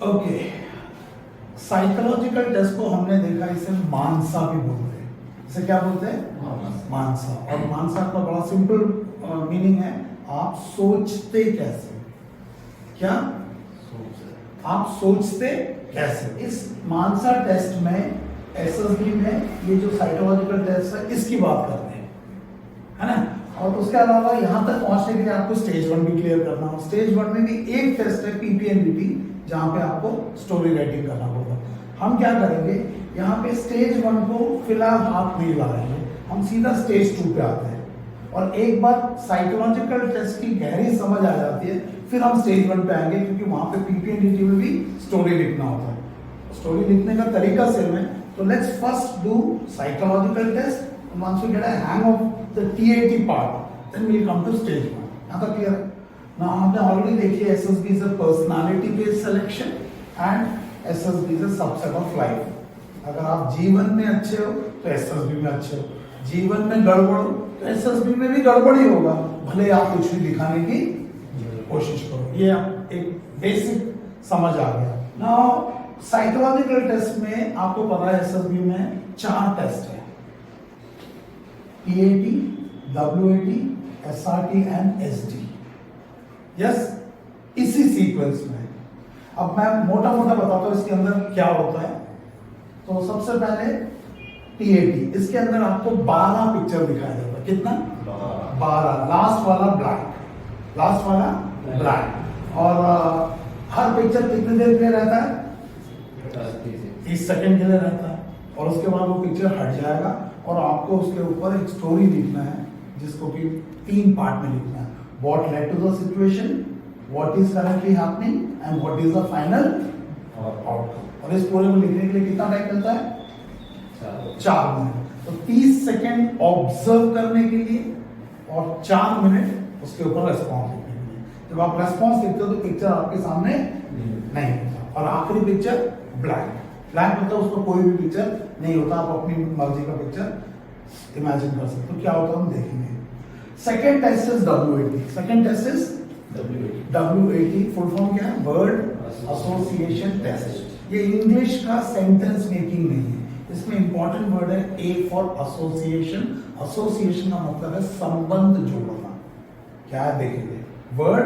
Okay, psychological test को हमने देखा, इसे मानसा भी बोलते हैं। इसे क्या बोलते हैं? मानसा। और मानसा का बड़ा सिंपल मीनिंग है, आप सोचते कैसे। क्या आप सोचते कैसे। इस मानसा टेस्ट में एसएसबी में ये जो साइकोलॉजिकल टेस्ट है इसकी बात करते हैं, है ना। और उसके अलावा यहाँ तक पहुंचने के लिए आपको स्टेज 1 भी क्लियर करना हो। स्टेज 1 में भी एक टेस्ट है पीपीएनडीटी, जहाँ पे आपको स्टोरी राइटिंग करना होगा। हम क्या करेंगे, यहाँ पे स्टेज 1 को फिलहाल हाथ नहीं लगाएंगे, हम सीधा स्टेज 2 पे आते हैं। और एक बार साइकोलॉजिकल टेस्ट की गहरी समझ आ जाती है, फिर हम स्टेज 1 पे आएंगे, क्योंकि वहां पे पीपीएनडीटी में भी स्टोरी लिखना होता है। स्टोरी लिखने का तरीका सेम है। तो let's first do psychological test, once we get a hang of the TAT part, then we'll come to stage 1. यहाँ तक क्लियर है ना। हमने ऑलरेडी देखी है SSB is a personality based selection and SSB is a subset of life। अगर आप जीवन में अच्छे हो तो SSB में अच्छे हो, जीवन में गड़बड़ हो तो SSB में भी गड़बड़ ही होगा, भले आप कुछ भी दिखाने की कोशिश करो। ये एक बेसिक समझ आ गया ना। साइकोलॉजिकल टेस्ट में आपको पता है SSB में 4 टेस्ट है, PAT, WAT, SRT and SD। Yes, इसी सीक्वेंस में। अब मैं मोटा मोटा बताता हूं इसके अंदर क्या होता है। तो सबसे पहले PAT, इसके अंदर आपको 12 पिक्चर दिखाया जाता है। कितना? 12। लास्ट वाला ब्लैक, लास्ट वाला ब्लैक। और हर पिक्चर कितनी देर के लिए रहता है? 30 सेकंड के लिए रहता है। और उसके बाद वो पिक्चर हट जाएगा और आपको उसके ऊपर एक स्टोरी लिखना है, जिसको कि 3 पार्ट में लिखना है। What led to the situation, what is currently happening and what is the final outcome. और इस पूरे को लिखने के लिए कितना टाइम मिलता है? 4 मिनट। तो 30 सेकंड ऑब्जर्व करने के लिए और 4 मिनट उसके ऊपर रेस्पॉन्स लिखने के लिए। जब आप रेस्पॉन्स लिखते हो तो पिक्चर आपके सामने नहीं होता, और आखिरी पिक्चर ब्लैक। ब्लैक मतलब उसमें कोई भी पिक्चर नहीं होता, आप अपनी मर्जी का पिक्चर इमेजिन कर सकते हो। क्या होता है हम देखेंगे। Second test is WAT। Second test is WAT। Full form क्या है? Word association test. ये इंग्लिश का सेंटेंस मेकिंग नहीं है, इसमें इंपॉर्टेंट वर्ड है A फॉर एसोसिएशन। एसोसिएशन का मतलब है संबंध जोड़ना। क्या है देखेंगे, वर्ड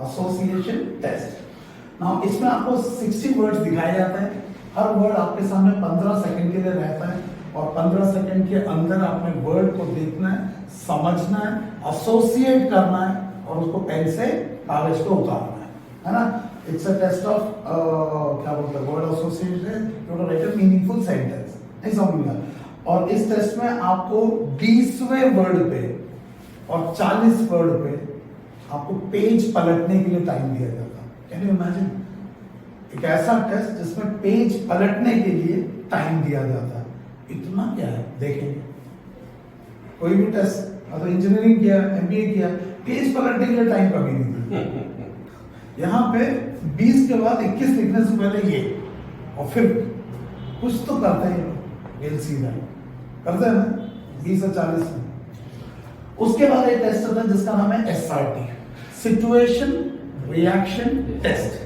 एसोसिएशन टेस्ट। नाउ इसमें आपको 60 वर्ड्स दिखाए जाते हैं। हर वर्ड आपके सामने 15 सेकंड के लिए रहता है, और 15 सेकंड के अंदर आपने वर्ड को देखना है, समझना है, एसोसिएट करना है, और उसको पेन से कागज पे उतारना है ना। इट्स अ टेस्ट ऑफ क्या बोलते हैं, word association, you to write a meaningful sentence. नहीं समझ में? और इस टेस्ट में आपको 20वें वर्ड पे और 40 वर्ड पे आपको पेज पलटने के लिए टाइम दिया जाता है। Can you imagine? एक ऐसा टेस्ट जिसमें पेज पलटने के लिए टाइम दिया जाता है। इतना क्या है देखेंगे। कोई भी टेस्ट, अगर इंजीनियरिंग किया, MBA किया, पेज पलटने के लिए टाइम कभी नहीं। यहाँ पे 20 के बाद 21 लिखने से पहले ये, और फिर कुछ तो करते हैं, करते हैं ना 20 से 40 में। उसके बाद एक टेस्ट होता है जिसका नाम है SRT, situation reaction test.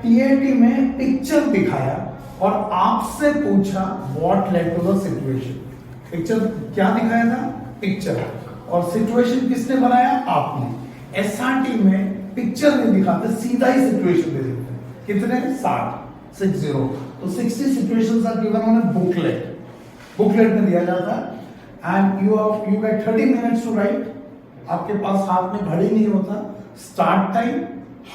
TAT में पिक्चर दिखाया और आपसे पूछा what led to the situation. Picture क्या दिखाया था? पिक्चर। और सिचुएशन किसने बनाया? आपने। SRT में पिक्चर नहीं दिखाते, सीधा ही सिचुएशन दे देते हैं। कितने? 60। तो 60 situations are given on a booklet. Booklet में दिया जाता है and you get 30 minutes to write. आपके पास हाथ में घड़ी नहीं होता। Start time,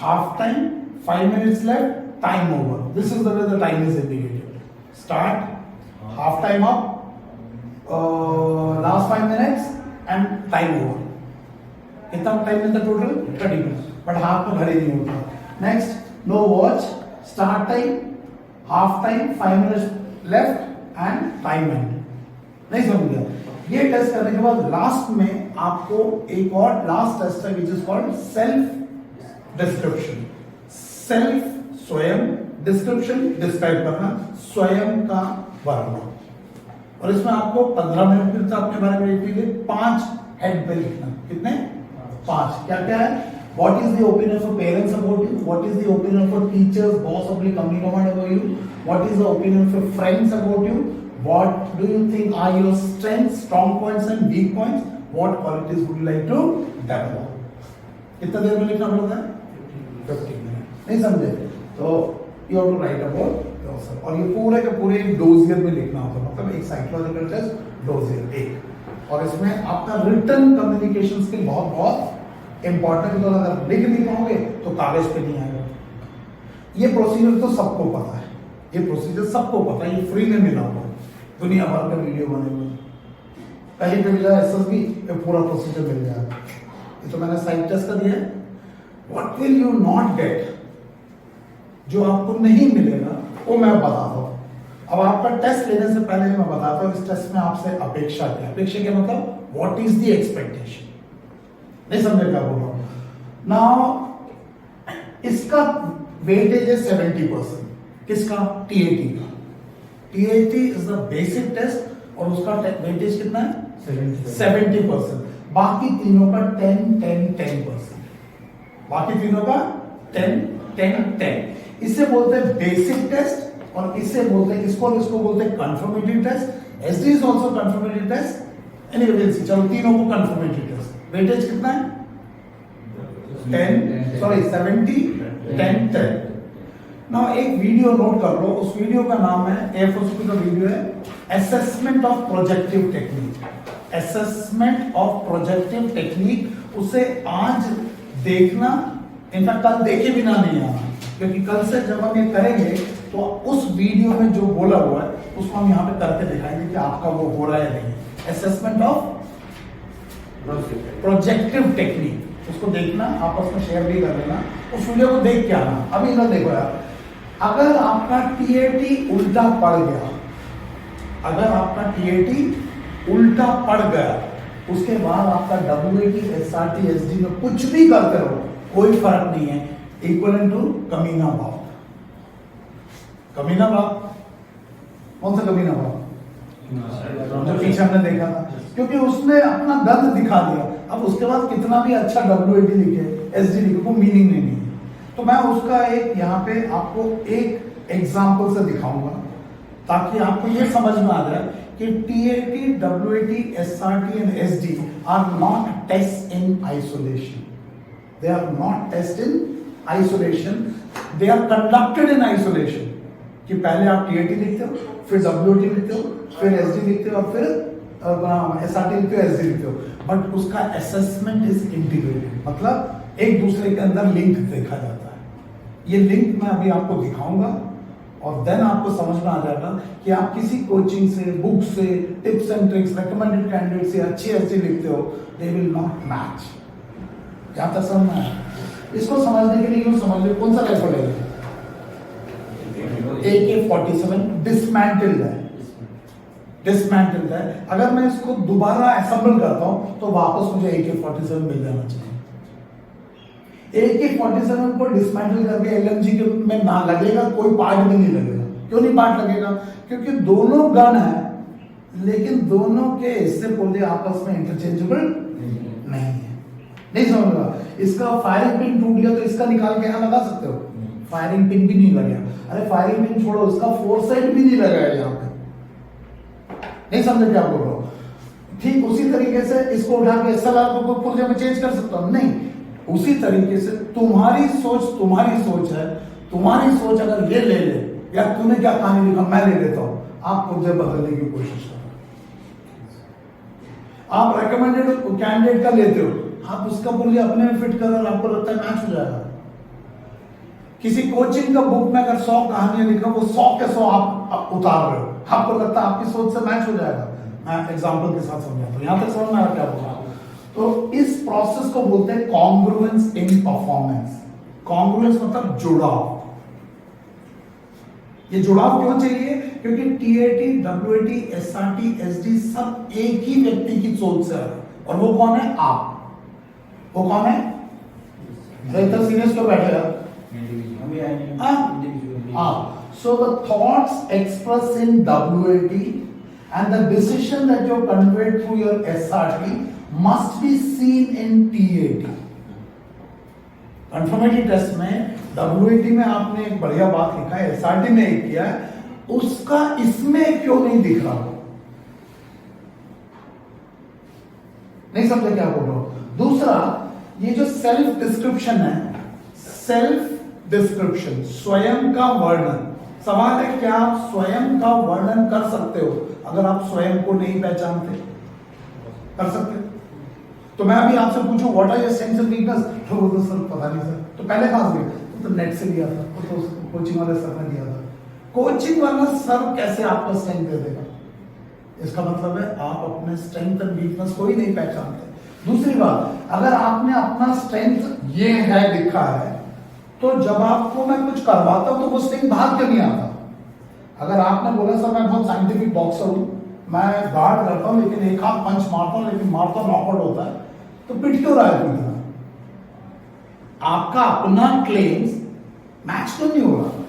half time, 5 minutes left, time over. This is the way the time is indicated. Start, half time up, last 5 minutes and time over. कितना time मिलता total? 30 minutes. But हाथ में घड़ी नहीं होता। Next, no watch, start time, half time, 5 minutes left and time end. नहीं समझ गया? ये टेस्ट करने के बाद लास्ट में आपको एक और लास्ट टेस्ट है which is called self description. Self स्वयं, डिस्क्रिप्शन डिस्क्राइब करना, स्वयं का वर्णन। और इसमें आपको 15 मिनट मिलता है अपने बारे में लिखने के लिए। 5 हेड पे लिखना। कितने? 5। क्या क्या है? What is the opinion of parents about you? What is the opinion of teachers, boss of the company command about you? What is the opinion of your friends about you? What do you think are your strengths, strong points and weak points? What qualities would you like to develop? कितना देर में लिखना पड़ता है? 15 minute. नहीं समझे? तो you have to write about yourself. और ये पूरे के पूरे एक डोजियर में लिखना होता है. मतलब एक साइकोलॉजिकल टेस्ट डोजियर एक. और इसमें आपका रिटन कम्युनिकेशन स्किल बहुत इंपॉर्टेंट. तो अगर लिख नहीं पाओगे तो कागज पे नहीं आएगा. ये प्रोसीजर तो सबको पता है. ये प्रोसीजर सबको पता है. ये फ्री में मिला हुआ. दुनिया भर का वीडियो बने हुए. कहीं पे मिला एसएसबी पे पूरा प्रोसीजर मिल जाएगा. ये तो मैंने साइड टेस्ट कर दिया. What will you not gate, जो आपको नहीं मिलेगा वो मैं बताता हूं. अब आपका टेस्ट लेने से पहले मैं बताता हूं इस टेस्ट में आपसे अपेक्षा क्या. अपेक्षा क्या मतलब व्हाट इज द एक्सपेक्टेशन. नहीं समझे क्या बोल रहा हूं. नाउ इसका वेटेज है 70%. किसका? टीएटी का. TAT is the basic test और उसका वेटेज कितना है? 70%. बाकी तीनों का 10%. बाकी तीनों का 10. इसे बोलते हैं बेसिक टेस्ट और इसे बोलते हैं इसको बोलते हैं confirmative test. SD is also confirmative test. Anyway चलो तीनों को कंफर्मेटिव टेस्ट. वेटेज कितना है? 70 10. नाउ एक वीडियो नोट कर लो. उस वीडियो का नाम है एफओसीपी का वीडियो है assessment of projective technique. Assessment of projective technique. उसे आज देखना, इनफैक्ट कल देखे बिना नहीं आना, क्योंकि कल से जब हम ये करेंगे तो उस वीडियो में जो बोला हुआ है उसको हम यहाँ पे करके दिखाएंगे कि आपका वो हो रहा है नहीं. Assessment of projective technique. उसको देखना, आपस में शेयर भी कर लेना. उस वीडियो को देख के आना. अभी इधर देखो यार, अगर आपका टीएटी उल्टा पड़ गया, अगर आपका टीएटी उल्टा पड़ गया, उसके बाद आपका डब्ल्यूएटी, एसआरटी, एसडी में कुछ भी करते रहो कोई फर्क नहीं है. इक्वल टू कमीना भाव. कमीना भाव कौन सा कमीना भाव? जो पीछे हमने देखा था, क्योंकि उसने अपना दर्द दिखा दिया. अब उसके बाद कितना भी अच्छा डब्ल्यूएटी लिखे, एसडी लिखे, वो मीनिंग नहीं है. तो मैं उसका एक यहाँ पे आपको एक एग्जांपल से दिखाऊंगा ताकि आपको ये समझ में आ जाए कि TAT, WAT, SRT and SD are not test in isolation. They are not test in isolation. They are conducted in isolation. कि पहले आप टीएटी लिखते हो, फिर डब्ल्यूएटी लिखते हो, फिर एसडी लिखते हो और फिर एसआरटी लिखते हो, एसडी लिखते हो. बट उसका असेसमेंट इज इंटीग्रेटेड. मतलब एक दूसरे के अंदर लिंक देखा जाता है. ये लिंक मैं अभी आपको दिखाऊंगा और देन आपको समझ में आ जाएगा कि आप किसी कोचिंग से, बुक से, tips and tricks, recommended candidate से अच्छी लिखते हो, दे विल नॉट मैच. क्या तक समझ में आया? इसको समझने के लिए यूं समझ लो, कौन सा राइफल है? AK-47 डिसमेंटल्ड है. डिसमेंटल्ड है. अगर मैं इसको दोबारा असेंबल करता हूं तो वापस मुझे AK-47 मिल जाना चाहिए. AK-47 को डिसमेंटल करके एलएमजी के में ना लगेगा, कोई पार्ट भी नहीं लगेगा. क्यों नहीं पार्ट लगेगा? क्योंकि दोनों गन है, लेकिन दोनों के हिस्से पुर्जे आपस में इंटरचेंजेबल नहीं है. नहीं समझ रहा? इसका फायरिंग पिन टूट गया तो इसका निकाल के यहां लगा सकते हो? फायरिंग पिन भी नहीं लगेगा. अरे फायरिंग पिन छोड़ो, इसका फोरसाइट भी नहीं लगाया यहाँ पे. नहीं समझे क्या बोल रहा हूं? ठीक उसी तरीके से इसको उठा के एसएलआर को पुर्जे में चेंज कर सकता हूं? नहीं. उसी तरीके से तुम्हारी सोच है. तुम्हारी सोच अगर ये ले ले, या तूने क्या कहानी लिखा मैं ले लेता हूं, आप पुर्जे बदलने की कोशिश करो. आप रेकमेंडेड कैंडिडेट का लेते हो, आप उसका पुर्जे अपने में फिट करो और आपको लगता है मैच हो जाएगा. किसी कोचिंग का बुक में अगर 100 कहानियां लिखा, वो 100 के 100 आप उतार रहे हो, आपको लगता है आपकी सोच से मैच हो जाएगा. मैं एग्जांपल के साथ समझाता हूं. यहां तक समझ में आ रहा क्या बोल रहा हूं? तो इस प्रोसेस को बोलते हैं कॉन्ग्रुएंस इन परफॉर्मेंस. कॉन्ग्रुएंस मतलब जुड़ाव. ये जुड़ाव क्यों चाहिए? क्योंकि टीएटी, डब्ल्यूएटी, एसआरटी, एसडी सब एक ही व्यक्ति की सोच से है. और वो कौन है? आप. वो कौन है? इधर सीनियर्स क्यों बैठेगा? So the thoughts expressed in WAT and the decision that you conveyed through your SRT must be seen in TAT. Confirmatory test में WAT में आपने एक बढ़िया बात लिखा है, SRT में एक किया है, उसका इसमें क्यों नहीं दिख रहा हो? नहीं समझे क्या बोल रहा हूं? दूसरा, ये जो सेल्फ डिस्क्रिप्शन है, सेल्फ डिस्क्रिप्शन, स्वयं का वर्णन, सवाल है क्या आप स्वयं का वर्णन कर सकते हो अगर आप स्वयं को नहीं पहचानते? कर सकते हो? तो मैं अभी आपसे पूछूं what are your strengths and weakness, तो वो तो सर पता नहीं सर, तो पहले कहां से लिया? तो नेट से लिया था, तो कोचिंग वाले सर ने दिया था। कोचिंग वाला सर कैसे आपको स्ट्रेंथ दे देगा? इसका मतलब है आप अपने स्ट्रेंथ एंड वीकनेस को ही नहीं पहचानते। दूसरी बात, अगर आपने अपना स्ट्रेंथ ये है लिखा है, तो जब आपको मैं कुछ करवाता हूं तो वो स्ट्रेंथ बाहर क्यों नहीं आता? अगर आपने बोला सर मैं बहुत साइंटिफिक बॉक्सर हूं, मैं गार्ड करता हूं लेकिन एक हाथ पंच मारता हूं लेकिन मारता नॉकआउट होता है, तो पिट क्यों रहा है पूरी तरह? आपका अपना क्लेम्स मैच तो नहीं हो रहा।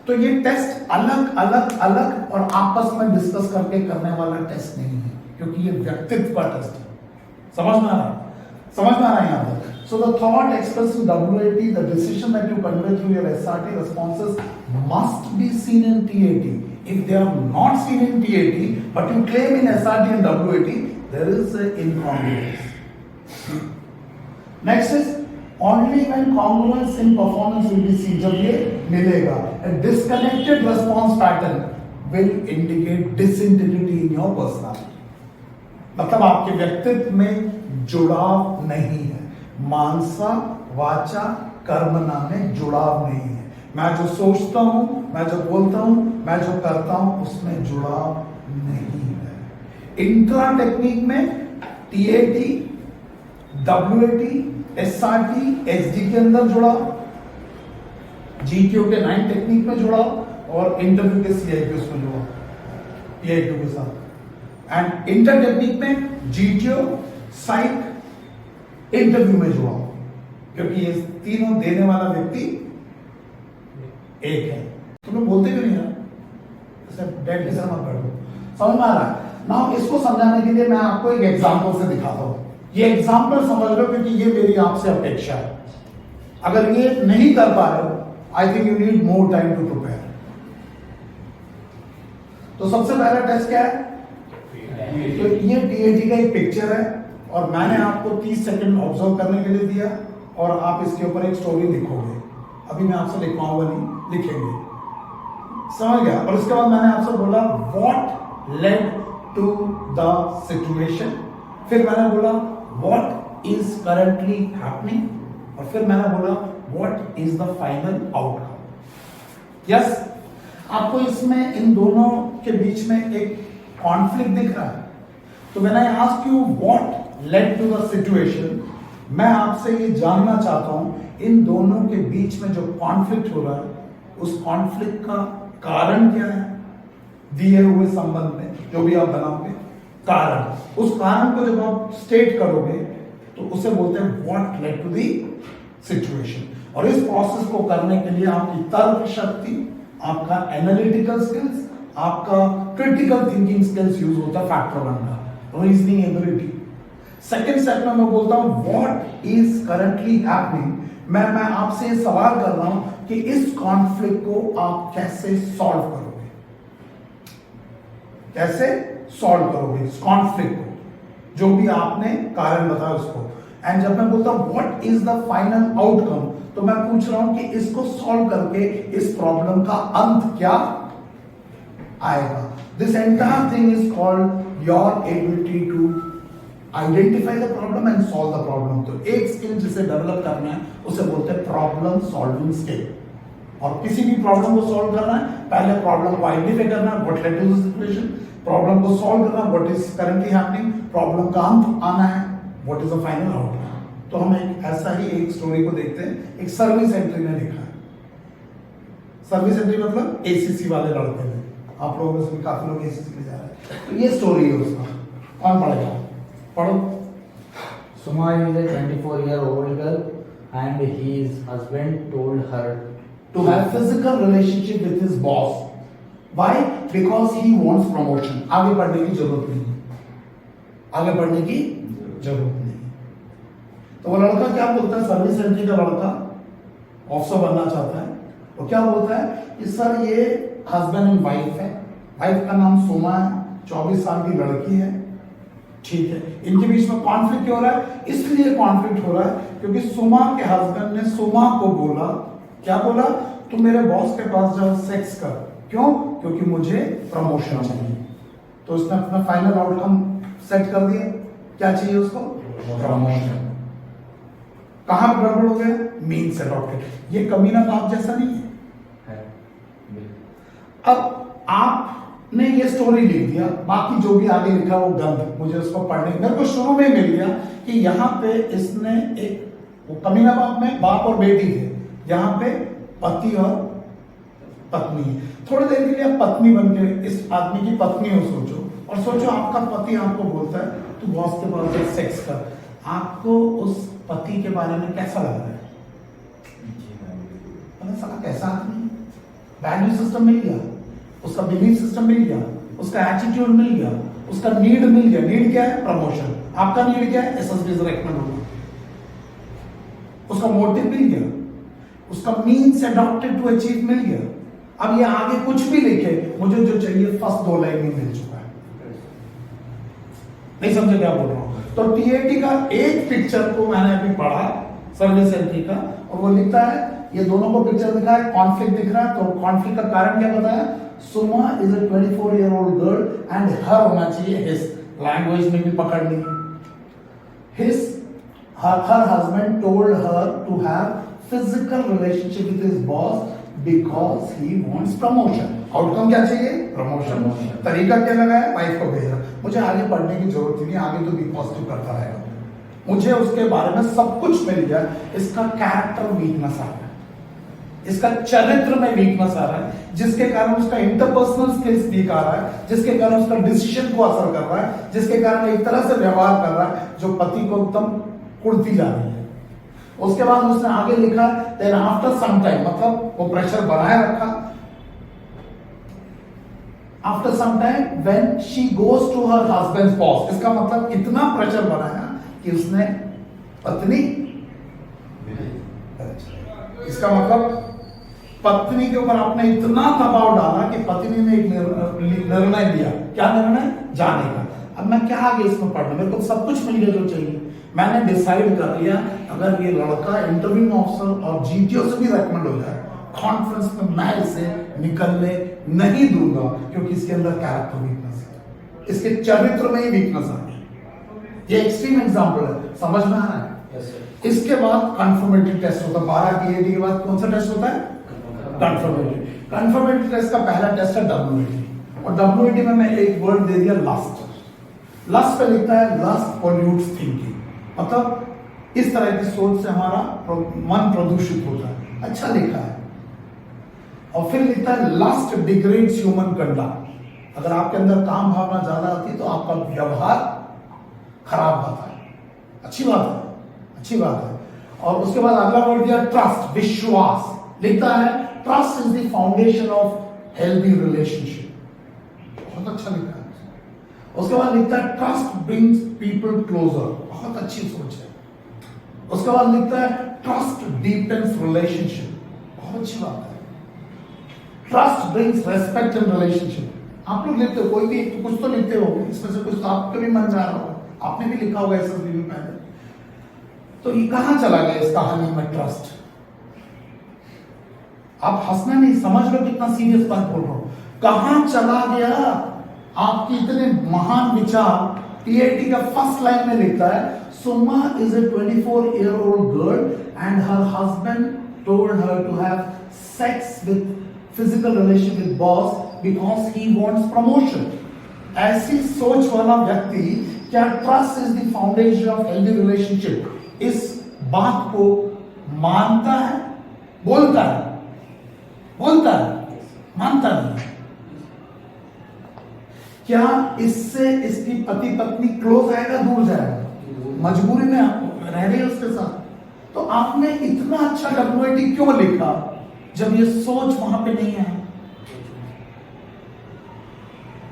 तो ये टेस्ट अलग अलग अलग और आपस में डिस्कस करके करने वाला टेस्ट नहीं है, क्योंकि ये व्यक्तित्व का टेस्ट है। समझ में आ रहा है? समझ में आ रहा है यहां तक? So the thought expressed in WAT, the decision that you convey through your SRT responses must be seen in TAT. If they are not seen in TAT, but you claim in SRT and WAT, there is an incongruence. Next is only when congruence in performance will be seen. जब ये मिलेगा, a disconnected response pattern will indicate disintegrity in your personality. मतलब आपके व्यक्तित्व में जुड़ाव नहीं है, मानसा वाचा कर्मणा में जुड़ाव नहीं है। मैं जो सोचता हूं, मैं जो बोलता हूं, मैं जो करता हूं, उसमें जुड़ाव नहीं है। इंट्रा टेक्निक में TAT, WAT, SRT, SD के अंदर जुड़ाव, GQ के 9 टेक्निक में जुड़ाव और इंटरव्यू के CIQ में जुड़ाव, PIQ के साथ। एंड इंटर टेक्निक में GTO, साइक, इंटरव्यू में जुड़ाओ, क्योंकि ये तीनों देने वाला व्यक्ति एक है। तुम लोग बोलते क्यों नहीं है? डेट के साथ मत बैठो। समझ में आ रहा है? नाउ इसको समझाने के लिए मैं आपको एक एग्जांपल से दिखाता हूं। ये एग्जांपल समझ लो, क्योंकि ये मेरी आपसे अपेक्षा है। अगर ये नहीं कर पा रहे हो, I think you need more time to prepare. तो सबसे पहला टेस्ट क्या है? तो ये TAT का एक पिक्चर है और मैंने आपको 30 सेकंड ऑब्जर्व करने के लिए दिया और आप इसके ऊपर एक स्टोरी लिखोगे। अभी मैं आपसे लिखवाऊंगा नहीं, लिखेंगे। समझ गया? और उसके बाद मैंने आपसे बोला what led to the situation, फिर मैंने बोला व्हाट इज करंटली हैपनिंग और फिर मैंने बोला what is the final outcome. Yes, आपको इसमें इन दोनों के बीच में एक कॉन्फ्लिक्ट दिख रहा है। तो when I ask you what led to the situation, मैं आपसे ये जानना चाहता हूं इन दोनों के बीच में जो कॉन्फ्लिक्ट हो रहा है, उस कॉन्फ्लिक्ट का कारण क्या है? दिए हुए संबंध में जो भी आप बनाओगे कारण, उस कारण को जब आप स्टेट करोगे तो उसे बोलते हैं what led to the situation. और इस प्रोसेस को करने के लिए आपकी तर्क शक्ति, आपका एनालिटिकल स्किल्स, आपका क्रिटिकल थिंकिंग स्किल्स यूज होता है, फैक्टर 1 का रीजनिंग एबिलिटी। सेकेंड स्टेप में मैं बोलता हूं व्हाट इज करंटली हैपनिंग। मैं आपसे ये सवाल कर रहा हूं कि इस कॉन्फ्लिक्ट को आप कैसे सॉल्व करोगे, कैसे सॉल्व करोगे इस कॉन्फ्लिक्ट को, जो भी आपने कारण बताया उसको। एंड जब मैं बोलता हूं what is the final outcome, तो मैं पूछ रहा हूं कि इसको सॉल्व करके इस प्रॉब्लम का अंत क्या आएगा। This entire thing is called your ability to identify the problem and solve the problem. तो एक स्किल जिसे डेवलप करना है उसे बोलते हैं प्रॉब्लम सॉल्विंग स्किल। और किसी भी प्रॉब्लम को सॉल्व करना है, पहले प्रॉब्लम को आइडेंटिफाई करना है, what led to the situation, problem को सॉल्व करना, what is currently happening, problem का अंत आना है, what is the final outcome. तो हम एक ऐसा ही एक स्टोरी को देखते हैं। एक सर्विस एंट्री में लिखा है, सर्विस एंट्री मतलब ACC वाले लड़के हैं, आप लोगों में से काफी लोग ACC में जा रहे हैं। तो ये स्टोरी है उसका, कौन पढ़ेगा? पढ़ो। Suma is a 24-year-old girl and his husband told her to have physical relationship with his boss. Why? Because he wants promotion. आगे बढ़ने की जरूरत नहीं, आगे बढ़ने की जरूरत नहीं। तो वो लड़का क्या बोलता है, सर्विस एंट्री का लड़का ऑफिसर बनना चाहता है, वो क्या बोलता है कि सर ये हस्बैंड एंड वाइफ है, वाइफ का नाम सोमा है, 24 साल की लड़की है, ठीक है। इनके बीच में कॉन्फ्लिक्ट क्यों हो रहा है? इसलिए कॉन्फ्लिक्ट हो रहा है क्योंकि सोमा के हस्बैंड ने सोमा को बोला, क्या बोला, तुम मेरे बॉस के पास जाओ सेक्स कर। क्यों? क्योंकि मुझे प्रमोशन चाहिए। तो उसने अपना फाइनल आउटकम सेट कर दिया, क्या चाहिए उसको? प्रमोशन। कहां गड़बड़ हो गया? Means adopted. ये कमीना बाप जैसा नहीं है। अब आपने ये स्टोरी लिख दिया, बाकी जो भी आगे लिखा वो गंद, मुझे उसको पढ़ने, मेरे को शुरू में मिल गया कि यहाँ पे इसने एक, वो कमीना बाप में बाप और बेटी थे, यहाँ पे पति और पत्नी है। थोड़ी देर के लिए आप पत्नी बन के इस आदमी की पत्नी हो सोचो, और सोचो आपका पति आपको बोलता है तू बॉस के पास सेक्स कर। आपको उस पति के बारे में कैसा लग रहा है? साला कैसा आदमी, वैल्यू सिस्टम मिल गया, उसका बिलीफ सिस्टम मिल गया, उसका एटीट्यूड मिल गया, उसका नीड मिल गया। नीड क्या है? प्रमोशन। आपका नीड क्या है? एसएसबी से रेकमेंड होना। उसका मोटिव मिल गया, उसका मीन्स अडॉप्टेड टू अचीव मिल गया। अब ये आगे कुछ भी लिखे, मुझे जो चाहिए फर्स्ट 2 लाइन में मिल चुका है। नहीं समझे क्या बोल रहा हूं? तो टीएटी का एक पिक्चर को मैंने अभी पढ़ा, सर्विस एंट्री का, और वो लिखता है, ये दोनों को पिक्चर दिखा है, कॉन्फ्लिक्ट दिख रहा है। तो कॉन्फ्लिक्ट का कारण क्या बताया? Suma is a 24-year-old girl and her होना चाहिए हिज, लैंग्वेज में भी पकड़नी है। His her husband told her to have physical relationship with his boss because he wants promotion. Outcome क्या चाहिए? प्रमोशन। तरीका क्या लगाया? वाइफ को भेजा। मुझे आगे पढ़ने की जरूरत ही नहीं, आगे तो बी पॉजिटिव करता रहेगा। मुझे उसके बारे में सब कुछ मिल गया। इसका कैरेक्टर वीकनेस आ रहा है, इसका चरित्र में वीकनेस आ रहा है, जिसके कारण उसका इंटरपर्सनल स्किल्स वीक आ रहा है, जिसके कारण उसका डिसीजन को असर कर रहा है, जिसके कारण एक तरह से व्यवहार कर रहा है जो पति को एकदम कुड़ती जा रही है। उसके बाद उसने आगे लिखा, देन आफ्टर सम टाइम, मतलब वो प्रेशर बनाए रखा। After some time when she goes to her husband's boss, इसका मतलब इतना प्रेशर बनाया कि उसने पत्नी, इसका मतलब पत्नी के ऊपर आपने इतना दबाव डाला कि पत्नी ने एक निर्णय लिया। क्या निर्णय? जाने का। अब मैं क्या आगे इसमें पढ़ना, मेरे को सब कुछ मिल गया जो चाहिए। मैंने डिसाइड कर लिया, अगर ये लड़का इंटरव्यू ऑफिसर और जीटीओ से भी रेकमेंड हो जाए, कॉन्फ्रेंस में मैं इसे निकलने नहीं दूंगा, क्योंकि इसके अंदर कैरेक्टर वीकनेस है, इसके चरित्र में ही वीकनेस आ गई। ये एक्सट्रीम एग्जांपल है, समझ में आ रहा है? इसके बाद कंफर्मेटरी टेस्ट होता है। 12 टीएटी के बाद कौन सा टेस्ट होता है? कंफर्मेटरी। कंफर्मेटरी टेस्ट का पहला टेस्ट है डब्ल्यूएटी, और डब्ल्यूएटी में मैं एक वर्ड दे दिया, लस्ट। लस्ट पे लिखता है लस्ट पॉल्यूट्स थिंकिंग, मतलब इस तरह की सोच से हमारा मन प्रदूषित होता है। अच्छा लिखा है। और फिर लिखता है लस्ट डिग्रेड्स ह्यूमन कंडक्ट। अगर आपके अंदर काम भावना ज्यादा आती है तो आपका व्यवहार खराब होता है। अच्छी बात है, अच्छी बात है। और उसके बाद अगला वर्ड दिया ट्रस्ट, विश्वास। लिखता है trust is the foundation of healthy relationship. बहुत अच्छा लिखा है। उसके बाद लिखता है ट्रस्ट ब्रिंग्स पीपल क्लोजर। बहुत अच्छी सोच है। उसके बाद लिखता है ट्रस्ट डीपन्स रिलेशनशिप। बहुत अच्छी बात है। Trust brings respect in relationship. आप लोग लिखते हो, कोई भी कुछ तो लिखते हो, इसमें से कुछ तो आपके भी मन जा रहा होगा, आपने भी लिखा होगा ऐसा भी पहले। तो ये कहां चला गया इस कहानी में ट्रस्ट? आप हंसना नहीं, समझ लो कितना सीरियस बात बोल रहा हूं। कहां चला गया आपके इतने महान विचार? टीएटी का फर्स्ट लाइन में लिखता है सुमा is a 24-year-old girl and her husband told her to have sex with physical relation with boss because he wants promotion. ऐसी सोच वाला व्यक्ति क्या trust is the foundation of healthy relationship इस बात को मानता है? बोलता है, मानता नहीं। क्या इससे इसकी पति पत्नी क्लोज आएगा, दूर जाएगा? मजबूरी में रह रहे हैं उसके साथ। तो आपने इतना अच्छा डब्ल्यूआईटी क्यों लिखा जब ये सोच वहां पे नहीं है?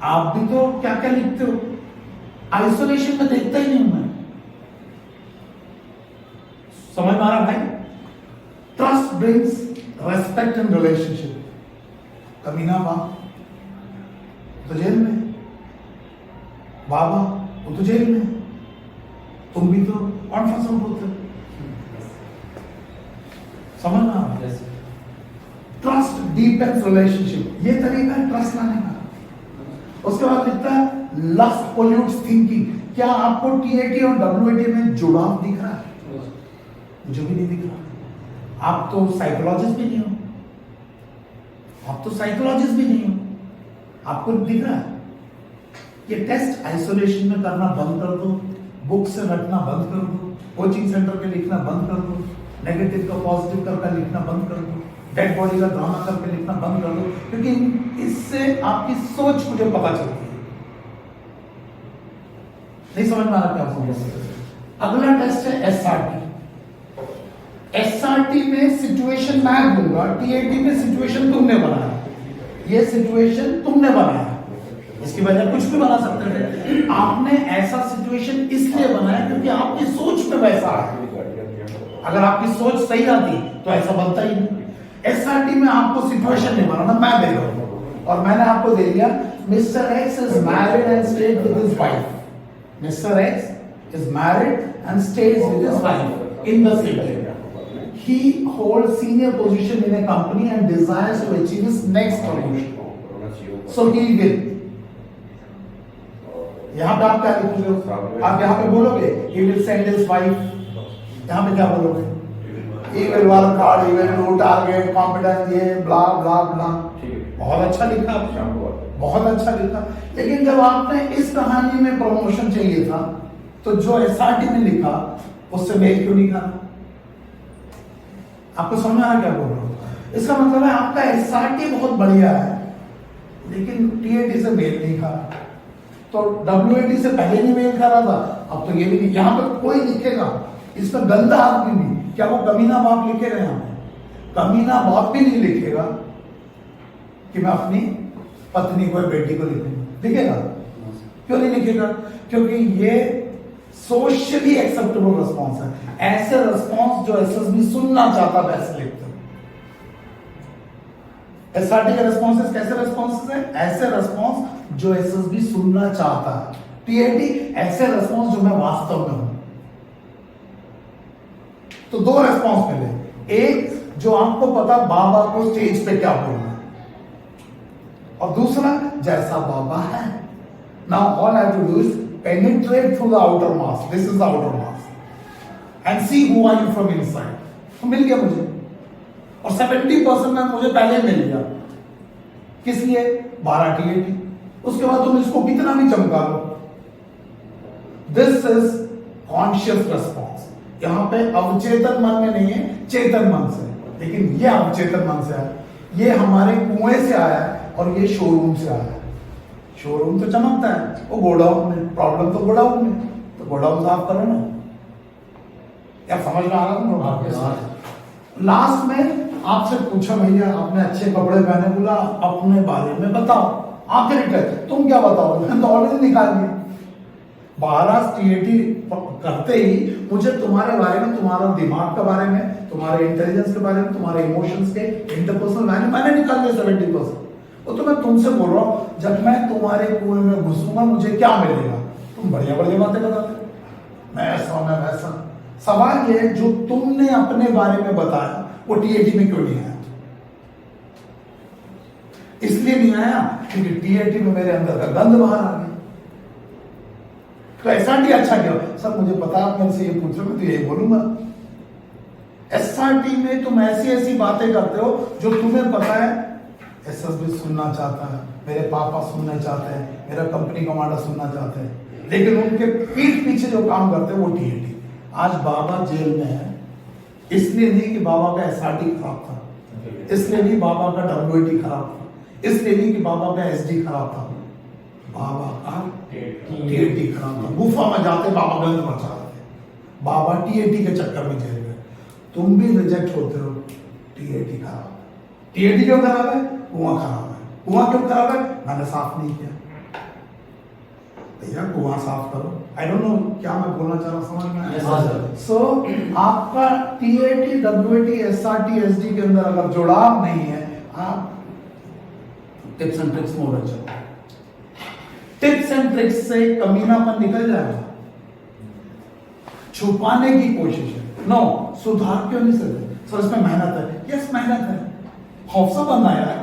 आप भी तो क्या क्या लिखते हो, आइसोलेशन में देखता ही नहीं हूं मैं। समझ में आ रहा भाई? Trust brings respect in relationship. कमीना बाप तो जेल में, बाबा वो तो जेल में, तुम भी तो कॉन्फ्रेंस में होते। समझ में आ रहा? ट्रस्ट डीपेंस रिलेशनशिप, ये तरीका है ट्रस्ट लाने का। उसके बाद लिखता है लस्ट पोल्यूट्स थिंकिंग। क्या आपको टीएटी और डब्ल्यूएटी में जुड़ाव दिख रहा है? मुझे भी नहीं दिख रहा। आप तो साइकोलॉजिस्ट भी नहीं हो, आप तो साइकोलॉजिस्ट भी नहीं हो, आपको दिख रहा है? ये टेस्ट आइसोलेशन में करना बंद कर दो, बुक से रटना बंद कर दो, कोचिंग सेंटर पे लिखना बंद कर दो, नेगेटिव का पॉजिटिव करके लिखना बंद कर दो, डेड बॉडी का ड्रामा करके लिखना बंद कर दो, क्योंकि इससे आपकी सोच मुझे पता चलती है। नहीं समझ में आ रहा क्या आपको? अगला टेस्ट है एसआरटी। एसआरटी में सिचुएशन मैं दूंगा, टीएटी में सिचुएशन तुमने बनाया। ये सिचुएशन तुमने बनाया, इसकी वजह कुछ भी बना सकते थे। आपने ऐसा सिचुएशन इसलिए बनाया क्योंकि आपकी सोच में वैसा है। अगर आपकी सोच सही आती तो ऐसा बनता ही नहीं। एसआरटी में आपको सिचुएशन नहीं बनाना, मैं दे रहा हूं और मैंने आपको दे दिया mister x is married and stage with his wife. Mister x is married and stage with his wife in the city. He holds senior position in a company and desires to achieve his next promotion. So he will. यहाँ पे आप क्या लिखोगे? आप यहाँ पे बोलोगे he will send his wife. यहाँ पे क्या बोलोगे? He will work hard, he will do target, competence, ये blah blah blah. बहुत अच्छा लिखा आपने, बहुत अच्छा लिखा। लेकिन जब आपने इस कहानी में प्रमोशन चाहिए था तो जो एसआरटी में लिखा उससे मेल क्यों नहीं खाना? आपको समझ आ रहा क्या बोल रहा हूं? इसका मतलब है आपका एसआरटी बहुत बढ़िया है लेकिन टीएटी से मेल नहीं खा रहा। तो डब्ल्यूएटी से पहले नहीं मेल खा रहा था, अब तो ये भी नहीं। यहां पर कोई लिखेगा इसमें गंदा आदमी भी, क्या वो कमीना बाप लिखेगा? यहां पे कमीना बाप भी नहीं लिखेगा कि मैं अपनी पत्नी को या बेटी को लिखूंगा। लिखेगा? क्यों नहीं लिखेगा? क्योंकि ये सोशली एक्सेप्टेबल रिस्पॉन्स है। ऐसे रिस्पॉन्स जो एसएसबी सुनना चाहता वैसे लिखते हैं। एसआरटी के रिस्पॉन्सेस कैसे रिस्पॉन्सेस है? ऐसे रिस्पॉन्स जो एसएसबी सुनना चाहता है। टीएटी ऐसे रिस्पॉन्स जो मैं वास्तव में हूं। तो दो रिस्पॉन्स मिले, एक जो आपको पता बाबा को स्टेज पे क्या बोलना है, और दूसरा जैसा बाबा है। Now all I have to do is penetrate through the outer mask. This is the outer mask and see who are you from inside. तो मिल गया मुझे, और 70% में मुझे पहले मिल गया। किस लिए? 12 टीएटी। उसके बाद तुम इसको कितना भी चमका लो। This is conscious response. यहां पे अवचेतन मन में नहीं है, चेतन मन से। लेकिन ये अवचेतन मन से आया, ये हमारे कुएं से आया है और ये शोरूम से आया है। शोरूम तो चमकता है, वो गोडाउन में, प्रॉब्लम तो गोडाउन में, तो गोडाउन साफ करो ना। क्या समझ में आ रहा है? लास्ट में आपसे पूछा भैया आपने अच्छे कपड़े पहने, बोला अपने बारे में बताओ। आखिरी टेस्ट तुम क्या बताओ? मैंने तो ऑलरेडी निकाल दिया। 12 टीएटी करते ही मुझे तुम्हारे बारे में, तुम्हारा दिमाग के बारे में, तुम्हारे इंटेलिजेंस के बारे में, तुम्हारे इमोशंस के इंटरपर्सनल वैल्यू मैंने निकाल दिया 70%। तो मैं तुमसे बोल रहा हूं, जब मैं तुम्हारे कुएं में घुसूंगा मुझे क्या मिलेगा? तुम बढ़िया बढ़िया बातें बताते, मैं ऐसा मैं वैसा। सवाल ये है जो तुमने अपने बारे में बताया वो टीएटी में क्यों नहीं आया? इसलिए नहीं आया क्योंकि टीएटी में मेरे अंदर का गंध बाहर आ गया। तो एसआरटी अच्छा क्यों? सर मुझे पता आप मेरे से ये पूछ रहे हो तो यही बोलूंगा। एसआरटी में तुम ऐसी ऐसी बातें करते हो जो तुम्हें पता है एसएसबी सुनना चाहता है, मेरे पापा सुनना चाहते हैं, मेरा कंपनी कमांडर सुनना चाहते हैं, लेकिन उनके पीठ पीछे जो काम करते हैं वो टीएटी। आज बाबा जेल में है, इसलिए नहीं कि बाबा का एसआरटी खराब था, इसलिए नहीं बाबा का डब्ल्यूएटी खराब था, इसलिए नहीं कि बाबा का एसडी खराब था, बाबा का टीएटी खराब था। गुफा में जाते बाबा गंद मचा रहे थे, बाबा टीएटी के चक्कर में जेल गए। तुम भी रिजेक्ट होते हो, टीएटी खराब। टीएटी क्यों खराब है? कुआं खराब है। कुआं क्यों खराब है? मैंने साफ नहीं किया। भैया कुआं साफ करो। आई डोंट नो क्या मैं बोलना चाह रहा हूँ, समझ में Yes, आया? sir. सो आपका TAT, WAT, SRT, SD के अंदर अगर जुड़ाव नहीं है, आप टिप्स एंड ट्रिक्स मोड में चलो। टिप्स एंड ट्रिक्स से कमीनापन निकल जाएगा, छुपाने की कोशिश है। नो, सुधार क्यों नहीं सकते सर? इसमें मेहनत है। यस, मेहनत है, हौसला बनना है यार।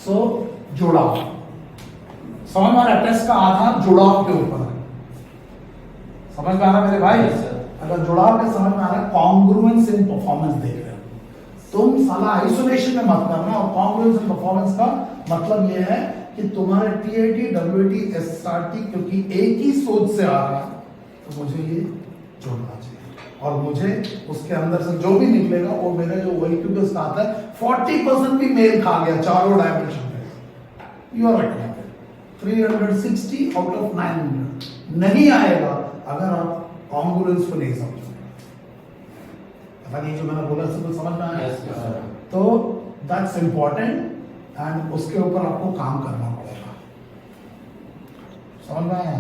सो जुड़ाव, समझ में आ रहा है? टेस्ट का आधार जुड़ाव के ऊपर है। समझ में आ रहा है मेरे भाई? Yes, sir. अगर जुड़ाव के समझ में आ रहा है, कॉन्ग्रुएंस इन परफॉर्मेंस देख रहे हो, तुम साला आइसोलेशन में मत करना। और कॉन्ग्रुएंस इन परफॉर्मेंस का मतलब यह है कि तुम्हारे TAT, WAT, SRT क्योंकि एक ही सोच से आ रहा है, तो मुझे ये जोड़ना चाहिए, और मुझे उसके अंदर से जो भी निकलेगा वो मेरे जो वही, क्योंकि उसका आता है 40% भी मेल खा गया चारों डायमेंशन में, you are right. 360 out of 900 नहीं आएगा अगर आप कॉन्ग्रुएंस को नहीं समझोगे। ये जो मैंने बोला सब समझ में आया? Yes, sir. तो दैट्स इंपॉर्टेंट एंड उसके ऊपर आपको काम करना पड़ेगा। समझ में आया?